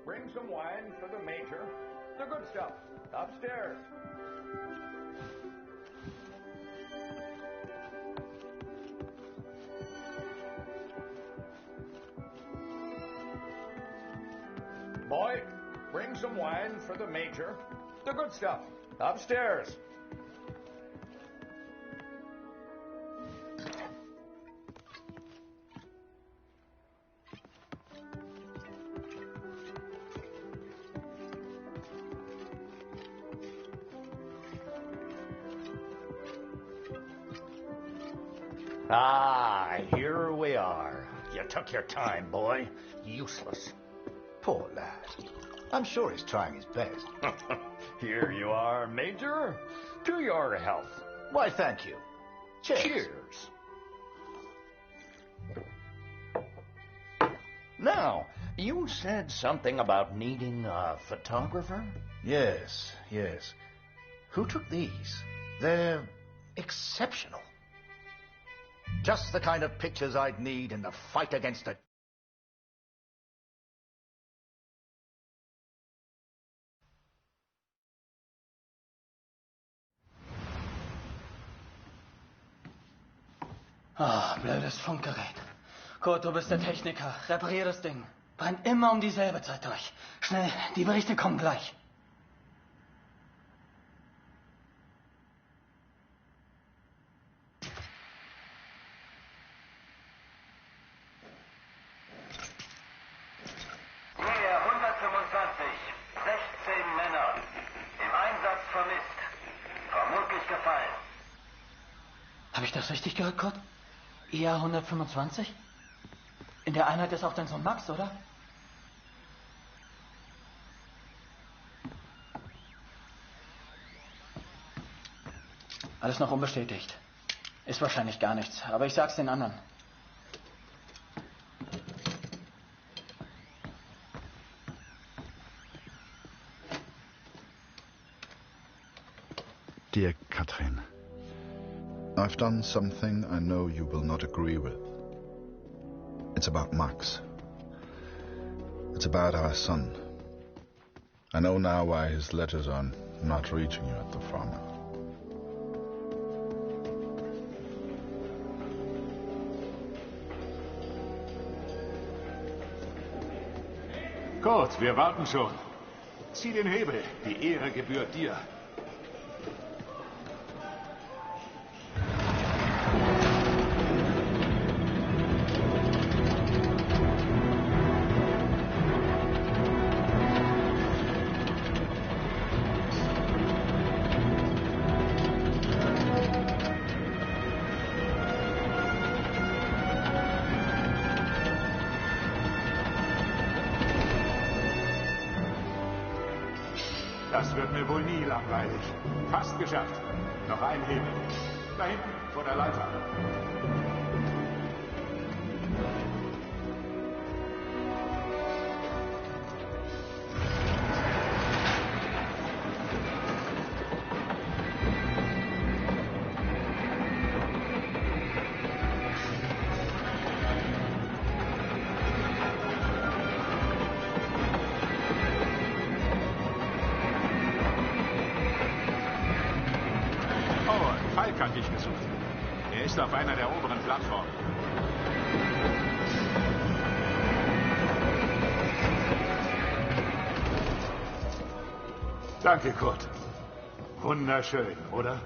bring some wine for the Major. The good stuff. Upstairs. Boy, bring some wine for the Major. The good stuff. Upstairs. Ah, here we are. You took your time, boy. Useless. Poor lad. I'm sure he's trying his best. Here you are, Major. To your health. Why, thank you. Cheers. Cheers. Now, you said something about needing a photographer? Yes. Who took these? They're exceptional. Just the kind of pictures I'd need in the fight against the... Blödes Funkgerät. Kurt, du bist der Techniker. Reparier das Ding. Brennt immer um dieselbe Zeit durch. Schnell, die Berichte kommen gleich. Nähe 125. 16 Männer. Im Einsatz vermisst. Vermutlich gefallen. Habe ich das richtig gehört, Kurt? EA 125? In der Einheit ist auch dein Sohn Max, oder? Alles noch unbestätigt. Ist wahrscheinlich gar nichts, aber ich sag's den anderen. Dear Katrin, I've done something I know you will not agree with. It's about Max. It's about our son. I know now why his letters are not reaching you at the farm. Kurt, wir warten schon. Zieh den Hebel. Die Ehre gebührt dir. Das wird mir wohl nie langweilig. Fast geschafft. Noch ein Hebel. Da hinten, vor der Leiter. Hatte ich gesucht. Er ist auf einer der oberen Plattformen. Danke, Kurt. Wunderschön, oder?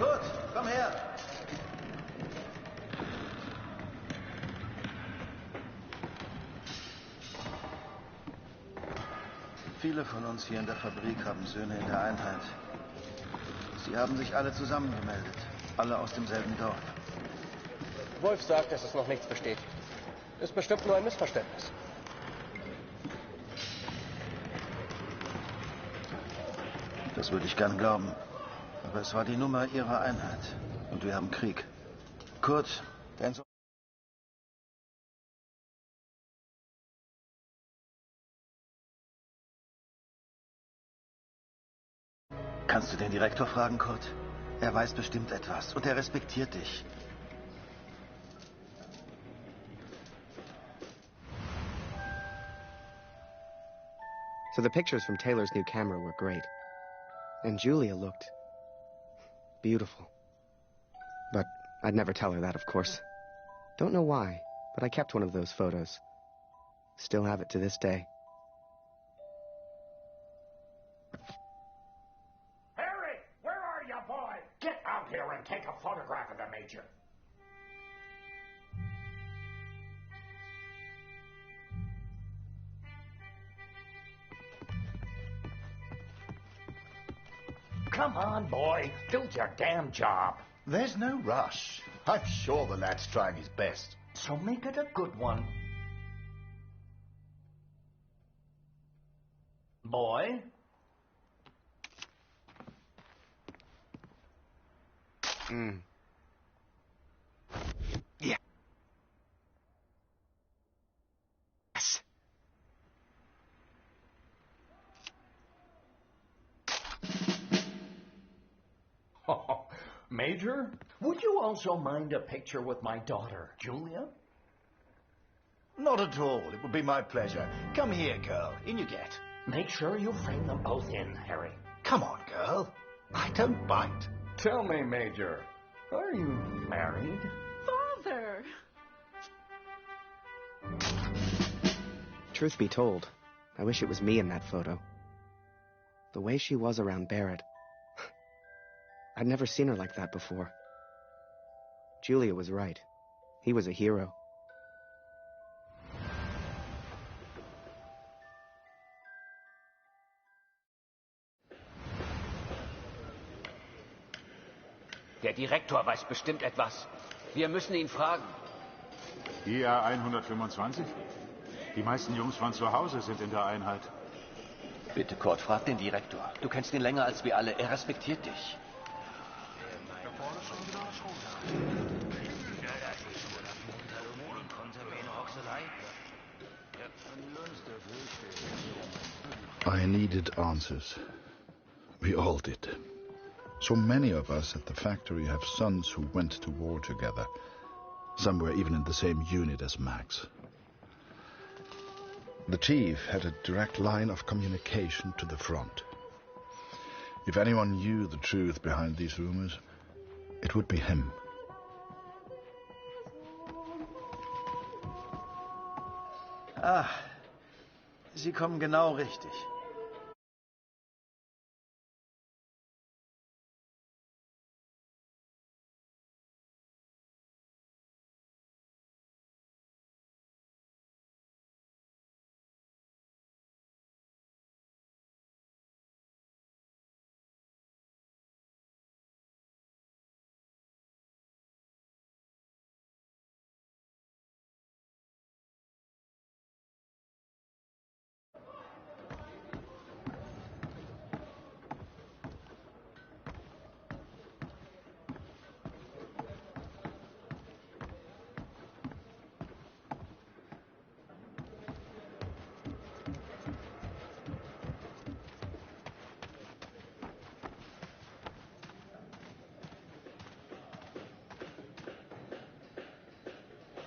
Kurt, komm her. Viele von uns hier in der Fabrik haben Söhne in der Einheit. Sie haben sich alle zusammengemeldet. Alle aus demselben Dorf. Wolf sagt, dass es noch nichts bestätigt. Ist bestimmt nur ein Missverständnis. Das würde ich gern glauben. Aber es war die Nummer ihrer Einheit. Und wir haben Krieg. Kurt, dein Sohn... Kannst du den Direktor fragen, Kurt? Er weiß bestimmt etwas und er respektiert dich. So the pictures from Taylor's new camera were great. And Julia looked beautiful. But I'd never tell her that, of course. Don't know why, but I kept one of those photos. Still have it to this day. Harry, where are you, boy? Get out here and take a photograph of the Major. Come on, boy. Do your damn job. There's no rush. I'm sure the lad's trying his best. So make it a good one. Boy? Yeah. Yes. Major, would you also mind a picture with my daughter, Julia? Not at all. It would be my pleasure. Come here, girl. In you get. Make sure you frame them both in, Harry. Come on, girl. I don't bite. Tell me, Major, are you married? Father! Truth be told, I wish it was me in that photo. The way she was around Barrett. I'd never seen her like that before. Julia was right. He was a hero. Der Direktor weiß bestimmt etwas. Wir müssen ihn fragen. IA 125? Die meisten Jungs von zu Hause sind in der Einheit. Bitte, Kurt, frag den Direktor. Du kennst ihn länger als wir alle. Er respektiert dich. I needed answers. We all did. So many of us at the factory have sons who went to war together. Some were even in the same unit as Max. The chief had a direct line of communication to the front. If anyone knew the truth behind these rumors, it would be him. Ah, Sie kommen genau richtig.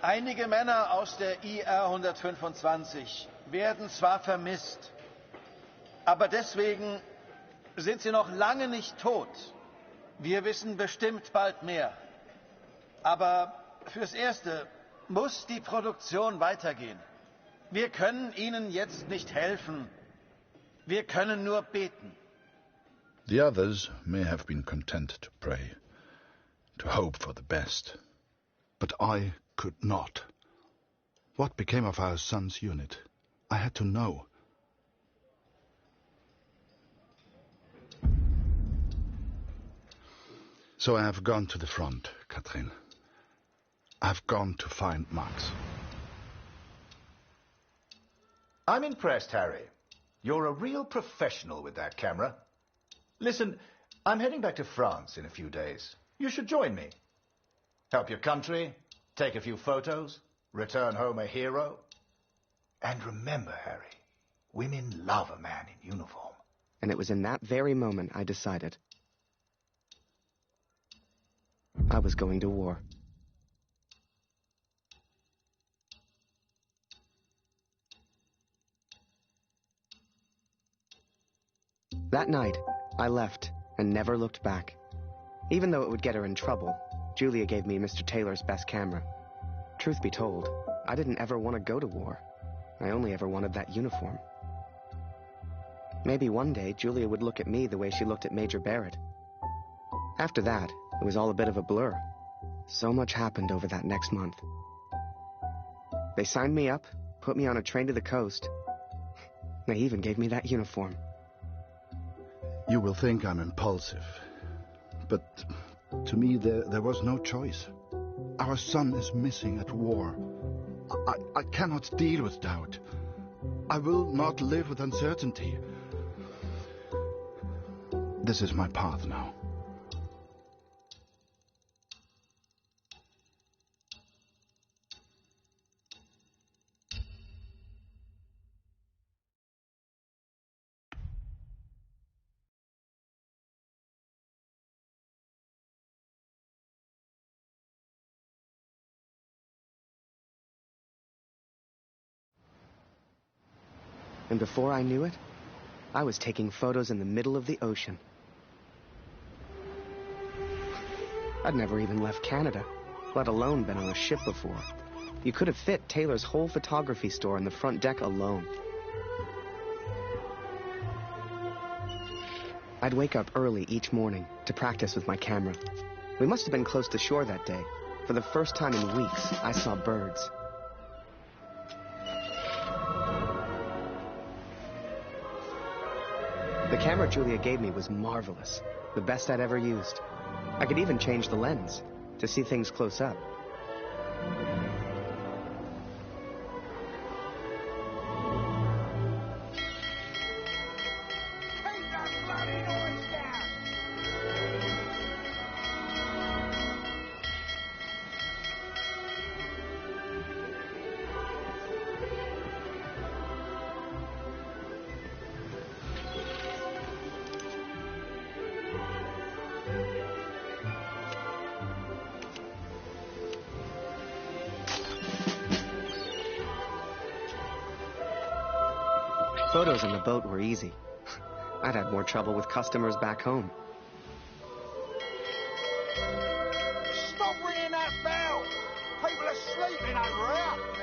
Einige Männer aus der IR 125 werden zwar vermisst, aber deswegen sind sie noch lange nicht tot. Wir wissen bestimmt bald mehr. Aber fürs Erste muss die Produktion weitergehen. Wir können ihnen jetzt nicht helfen. Wir können nur beten. The others may have been content to pray, to hope for the best. But I could not. What became of our son's unit? I had to know. So I have gone to the front, Katrin. I've gone to find Max. I'm impressed, Harry. You're a real professional with that camera. Listen, I'm heading back to France in a few days. You should join me. Help your country, take a few photos, return home a hero. And remember, Harry, women love a man in uniform. And it was in that very moment I decided I was going to war. That night, I left and never looked back. Even though it would get her in trouble, Julia gave me Mr. Taylor's best camera. Truth be told, I didn't ever want to go to war. I only ever wanted that uniform. Maybe one day Julia would look at me the way she looked at Major Barrett. After that, it was all a bit of a blur. So much happened over that next month. They signed me up, put me on a train to the coast. They even gave me that uniform. You will think I'm impulsive, but to me there was no choice. Our son is missing at war. I cannot deal with doubt. I will not live with uncertainty. This is my path now. And before I knew it, I was taking photos in the middle of the ocean. I'd never even left Canada, let alone been on a ship before. You could have fit Taylor's whole photography store on the front deck alone. I'd wake up early each morning to practice with my camera. We must have been close to shore that day. For the first time in weeks, I saw birds. The camera Julia gave me was marvelous, the best I'd ever used. I could even change the lens to see things close up. Photos on the boat were easy. I'd had more trouble with customers back home. Stop ringing that bell! People are sleeping over here!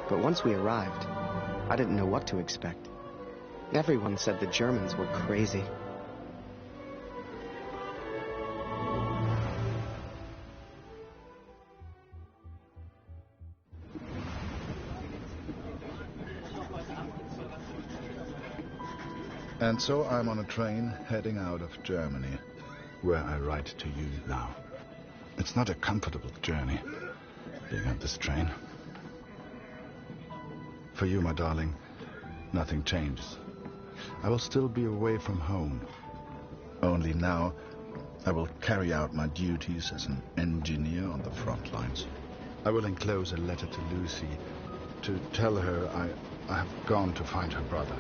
But once we arrived, I didn't know what to expect. Everyone said the Germans were crazy. And so I'm on a train heading out of Germany, where I write to you now. It's not a comfortable journey, being on this train. For you, my darling, nothing changes. I will still be away from home. Only now, I will carry out my duties as an engineer on the front lines. I will enclose a letter to Lucy to tell her I have gone to find her brother.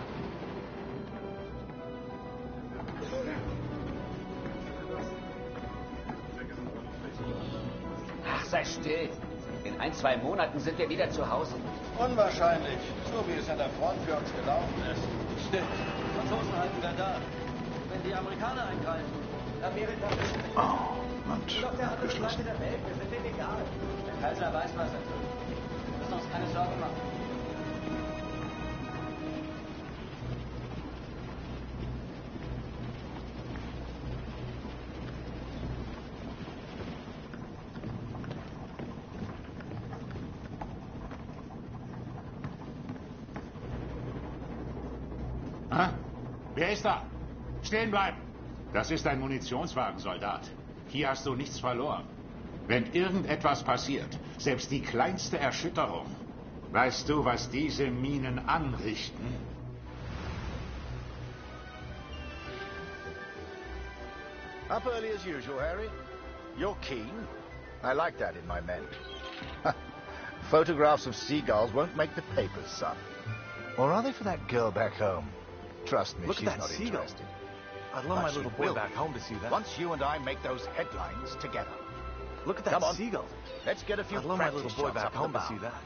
Ach, sei still. In 1-2 Monaten sind wir wieder zu Hause. Unwahrscheinlich, so wie es an der Front für uns gelaufen ist. Stimmt. Die Franzosen halten Verdun. Wenn die Amerikaner eingreifen, Amerika bestimmt. Oh, Mensch, Doch der andere Seite der Welt, wir sind denen egal. Der Kaiser weiß, was er tut. Wir müssen uns keine Sorgen machen. Ah, wer ist da? Stehen bleiben! Das ist ein Munitionswagen, Soldat. Hier hast du nichts verloren. Wenn irgendetwas passiert, selbst die kleinste Erschütterung, weißt du, was diese Minen anrichten? Up early as usual, Harry. You're keen. I like that in my men. Photographs of seagulls won't make the papers, son. Or are they for that girl back home? Trust me, she's not interested. I'd love my little boy back home to see that. Once you and I make those headlines together. Look at that seagull. Let's get a few I'd love my practice little boy shots back up home the to see bow. that.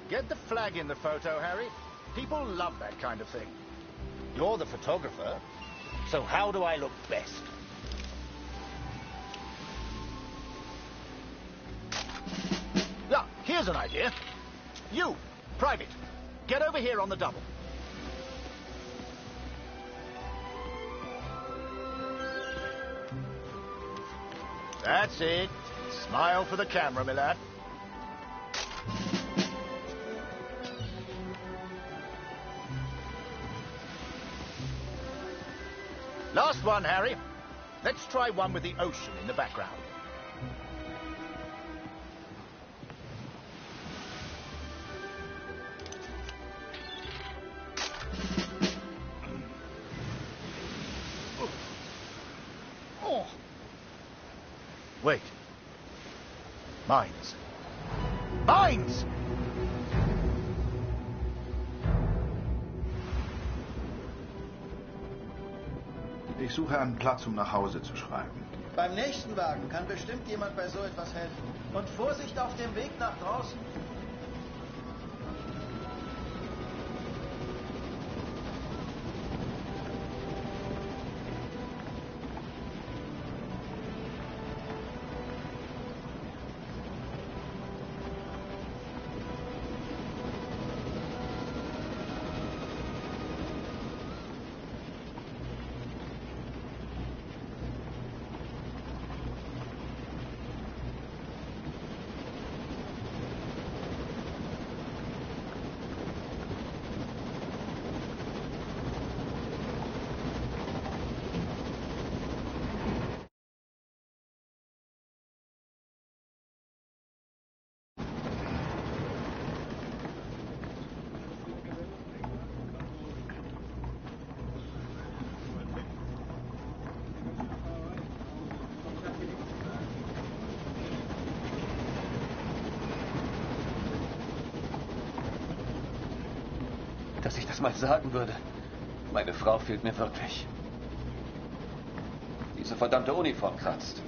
Get the flag in the photo, Harry. People love that kind of thing. You're the photographer, so how do I look best? Yeah, here's an idea. You, Private, get over here on the double. That's it. Smile for the camera, my lad. Last one, Harry. Let's try one with the ocean in the background. Oh. Wait. Mines. Mines! Ich suche einen Platz, um nach Hause zu schreiben. Beim nächsten Wagen kann bestimmt jemand bei so etwas helfen. Und Vorsicht auf dem Weg nach draußen. Dass ich das mal sagen würde. Meine Frau fehlt mir wirklich. Diese verdammte Uniform kratzt.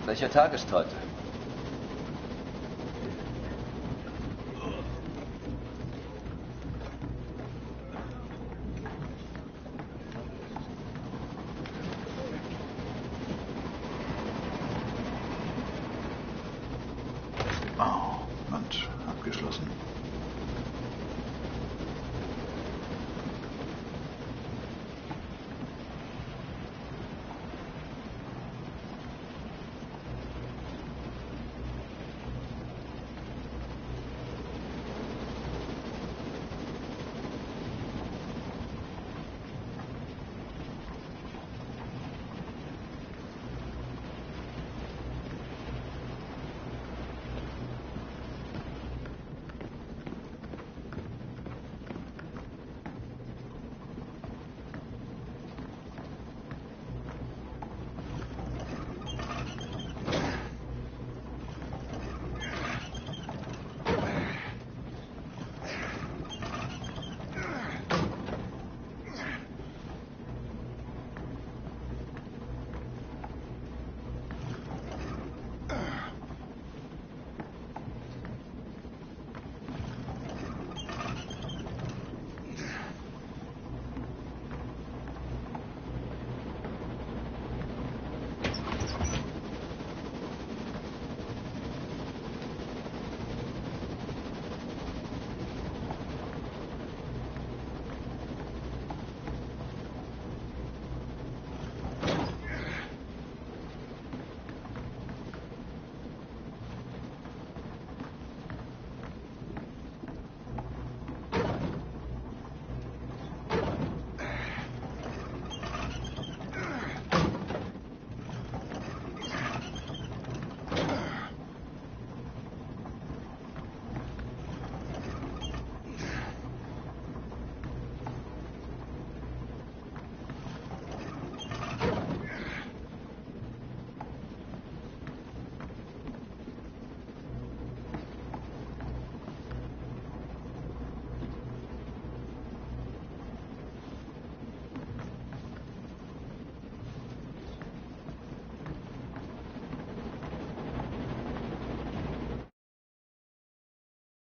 Welcher Tag ist heute?